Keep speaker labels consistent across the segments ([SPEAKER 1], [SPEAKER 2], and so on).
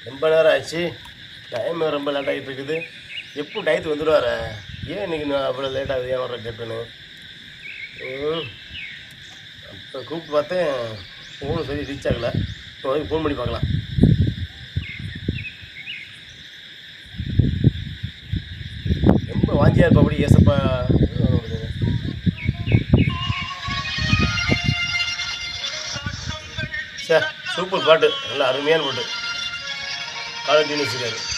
[SPEAKER 1] ரொம்ப நேரம் ஆச்சு. டைம் ரொம்ப லேட் ஆகிட்டு இருக்குது. எப்போ டயத்துக்கு வந்துடுவார? ஏன் இன்றைக்கி நான் அவ்வளோ லேட் ஆகுது? ஏன் வர கேட்டுன்னு அப்போ கூப்பிட்டு பார்த்தேன். ஃபோனும் சரி ரீச் ஆகலை. இப்போ வரைக்கும் ஃபோன் பண்ணி பார்க்கலாம். ரொம்ப வாஞ்சியாக இருப்பா அப்படி ஏசப்பா. சார் சூப்பர் பாட்டு, நல்லா அருமையான பாட்டு. காலேஜ் யூனிவர்சிட்டி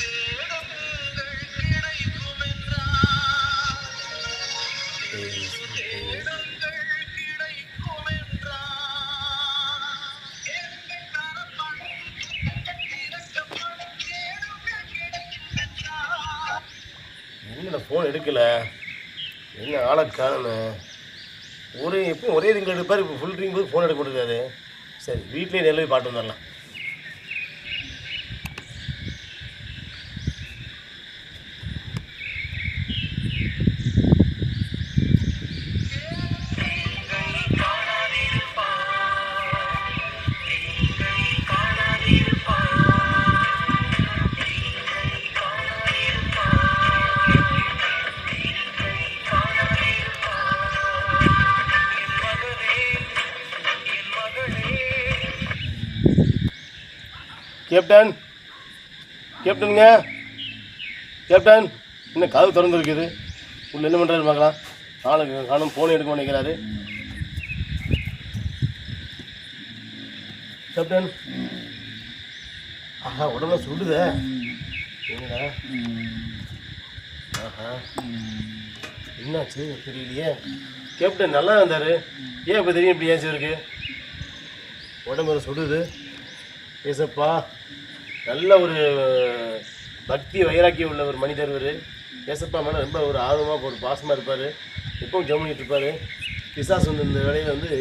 [SPEAKER 1] என்ன ஃபோன் எடுக்கலை, என்ன ஆளை காணணும். எப்பவும் ஒரே ரிங் எடுப்பார், இப்போ ஃபுல் ரிங் போது ஃபோன் எடுக்க முடியாது. சரி வீட்லேயே நெல்லை பாட்டு வந்துடலாம். கேப்டன், கேப்டனுங்க, கேப்டன் இன்னும் கதவு திறந்துருக்குது. உள்ள என்ன பண்ணுறாரு பார்க்கலாம். ஆளுக்கு காணும், ஃபோன் எடுக்க நினைக்கிறாரு. கேப்டன், ஆஹா உடம்புல சுடுத. என்னடா, ஆஹா என்னாச்சு தெரியலையே. கேப்டன் நல்லா இருந்தார், ஏன் இப்போ தெரியும் இப்படி ஏசி இருக்கு? உடம்புல சுடுது. ஏசப்பா நல்ல ஒரு பக்தி வைராக்கியம் உள்ள ஒரு மனிதர் இவர். ஏசப்பா மேலே ரொம்ப ஒரு ஆர்வமாக ஒரு பாசமாக இருப்பார். எப்பவும் ஜெபம் இருப்பார். பிசாசு வந்து இந்த வேலையில் வந்து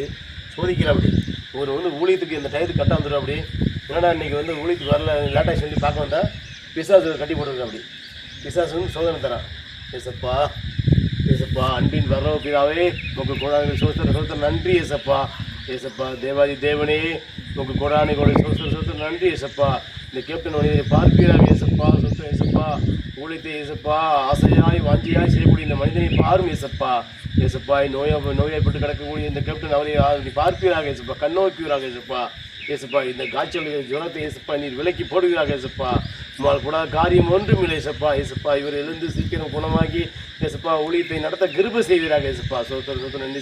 [SPEAKER 1] சோதிக்கிறான். அப்படி ஊழியத்துக்கு இந்த டயத்துக்கு கட்ட வந்துடும். அப்படி என்னடா இன்றைக்கி ஊழியத்துக்கு வரல, லேட்டாக சொல்லி பார்க்க வந்தால் பிசாசு கட்டி போட்டுருக்கேன். அப்படி பிசாசு சோதனை தரான். ஏசப்பா, ஏசப்பா அன்பின் வரலோ பிதாவே உங்கள் கோடான சோதனை நன்றி. ஏசப்பா, ஏசப்பா தேவாதி தேவனே உங்கள் கோடானை கோடை சோதனை நன்றி. ஏசப்பா இந்த கேப்டன் மனிதரை பார்ப்பீராக. ஏசப்பா சொத்தம் ஏசப்பா ஊழியத்தை ஏசப்பா ஆசையாய் வாஞ்சியாய் செய்யக்கூடிய இந்த மனிதனை பாரும். ஏசப்பா, ஏசப்பா நோயாய்ப்பட்டு கிடக்கக்கூடிய இந்த கேப்டன் அவரை பார்ப்பீராக. ஏசப்பா கண்ணோக்குவீராக. ஏசப்பா, ஏசப்பா இந்த காய்ச்சல் ஜுரத்தை ஏசப்பா நீர் விலக்கி போடுவீராக. ஏசப்பா உங்களால் கூட காரியம் ஒன்றும் இல்லை. ஏசப்பா, ஏசப்பா இவர் எழுந்து சீக்கிரம் குணமாகி ஏசப்பா ஊழியத்தை நடத்த கிருபை செய்வீராக. ஏசப்பா சோத்திர நன்றி.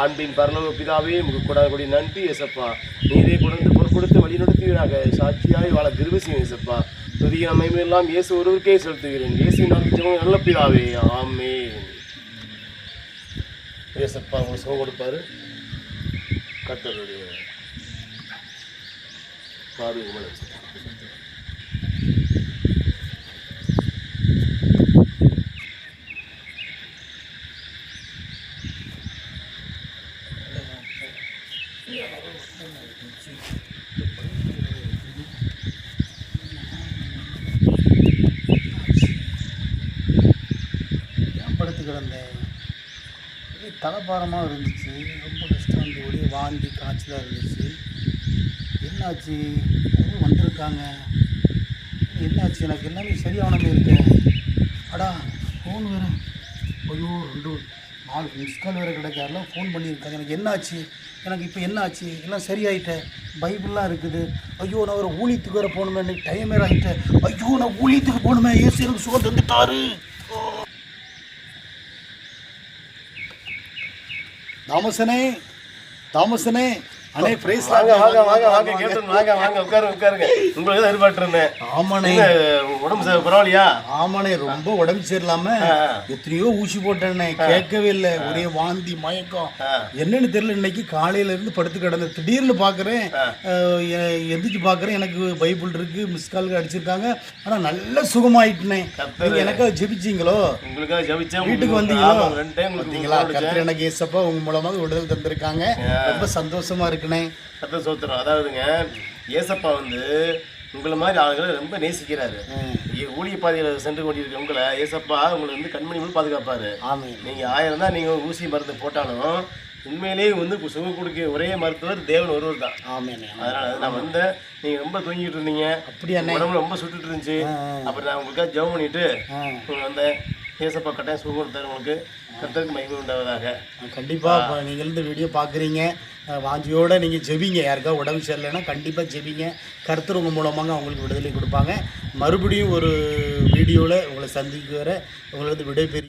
[SPEAKER 1] அன்பின் பரலோக பிதாவே உங்களுக்கு கூட நன்றி. ஏசப்பா நீரே கொண்டு பொறுப்படுத்த வழி நடத்துவீராக. சாட்சியாய் வாழ கிருபை செய்யும். ஏசப்பா துதிய அமைமையெல்லாம் இயேசு ஒருவருக்கே செலுத்துகிறேன். இயேசு நாமத்தில் நல்ல பிதாவே, ஆமென். ஏசப்பா உங்களுக்கு சுகம் கொடுப்பாரு. கர்த்தருடைய பார்வை உமது.
[SPEAKER 2] படுத்து கிடந்தேன். தலைப்பாரமாக இருந்துச்சு. ரொம்ப கஷ்டம். வந்து ஒரே வாந்தி காய்ச்சலாக இருந்துச்சு. என்னாச்சு? வந்திருக்காங்க. என்னாச்சு? எனக்கு எல்லாமே சரியானமே இருக்கேன். அடா ஃபோன் வேறு. ஐயோ 4 மிஸ் கால் வேறு கிடைக்காதுலாம். ஃபோன் பண்ணியிருக்காங்க. எனக்கு என்னாச்சு? எனக்கு இப்போ என்னாச்சு? எல்லாம் சரியாயிட்டேன். பைபிள்லாம் இருக்குது. ஐயோ நான் ஒரு ஊழியத்துக்கு வேறு போகணுமே. இன்னைக்கு டைம் வேறு ஆகிட்டேன். ஐயோ நான் ஊழியத்துக்கு போகணுமே. ஏசு எனக்கு சுகம் தந்துட்டாரு. தாமசனே அண்ணே பிரைஸ்
[SPEAKER 1] வாங்க வாங்க வாங்க வாங்க கேப்டன் வாங்க வாங்க உட்காருங்க. உங்களுக்கு தான் எதிர்பார்த்து இருந்தேன்.
[SPEAKER 2] ஆமாண்ணே.
[SPEAKER 1] உடம்பு பரவாயில்லையா?
[SPEAKER 2] ஆமாண்ணே ரொம்ப உடம்பு சரியில்லாம எத்தனையோ ஊசி போட்டேன்னே. கேட்கவே இல்லை. ஒரே வாந்தி மயக்கம். என்னன்னு தெரியல. இன்னைக்கு காலையில இருந்து படுத்து கிடந்தேன். திடீர்னு பாக்குறேன், எந்திரிச்சு பாக்குறேன் எனக்கு பைபிள் இருக்கு, மிஸ் கால் அடிச்சிருக்காங்க. ஆனா நல்ல சுகமாயிட்டுனே. எனக்காக ஜெபிச்சிங்களோ?
[SPEAKER 1] உங்களுக்காக ஜெபிச்சேன்.
[SPEAKER 2] வீட்டுக்கு வந்தீங்களோ? பார்த்தீங்களா? கர்த்தர் எனக்கு ஏசப்பா உங்க மூலமாக விடுதல் தந்திருக்காங்க. ரொம்ப சந்தோஷமா இருக்குண்ணே.
[SPEAKER 1] கர்த்தர் சோத்திரம். அதாவதுங்க ஏசப்பா உங்களை மாதிரி ஆளுகளை ரொம்ப நேசிக்கிறாரு. ஊழிய பாதையில் சென்று கொண்டிருக்க உங்களை ஏசப்பா உங்களை கண்மணி பாதுகாப்பாரு. நீங்கள் 1000 தான் நீங்கள் ஊசி மருந்து போட்டாலும் உண்மையிலேயே வந்து சுகம் கொடுக்க ஒரே மருத்துவர் தேவன் ஒருவர் தான்.
[SPEAKER 2] ஆமாண்ணே.
[SPEAKER 1] அதனால நான் வந்தேன். நீங்கள் ரொம்ப தூங்கிட்டு இருந்தீங்க,
[SPEAKER 2] அப்படியாண்ணே?
[SPEAKER 1] உடம்புல ரொம்ப சுட்டுட்டு இருந்துச்சு. அப்புறம் நான் உங்களுக்காக ஜெபம் பண்ணிட்டு வந்தேன். ஏசப்பா கட்டாயம் சுகம் கொடுத்தாரு உங்களுக்கு. கர்த்தருக்கு மகிமை உண்டாவதாக.
[SPEAKER 2] கண்டிப்பாக இப்போ நீங்கள் இந்த வீடியோ பார்க்குறீங்க, வாஞ்சியோடு நீங்கள் ஜெபிங்க. யாருக்கா உடம்பு சரியில்லைன்னா கண்டிப்பாக ஜெபிங்க. கர்த்தர் உங்கள் மூலமாக அவங்களுக்கு விடுதலை கொடுப்பாங்க. மறுபடியும் ஒரு வீடியோவில் உங்களை சந்திக்க வர உங்களுக்கு விடைபெறும்.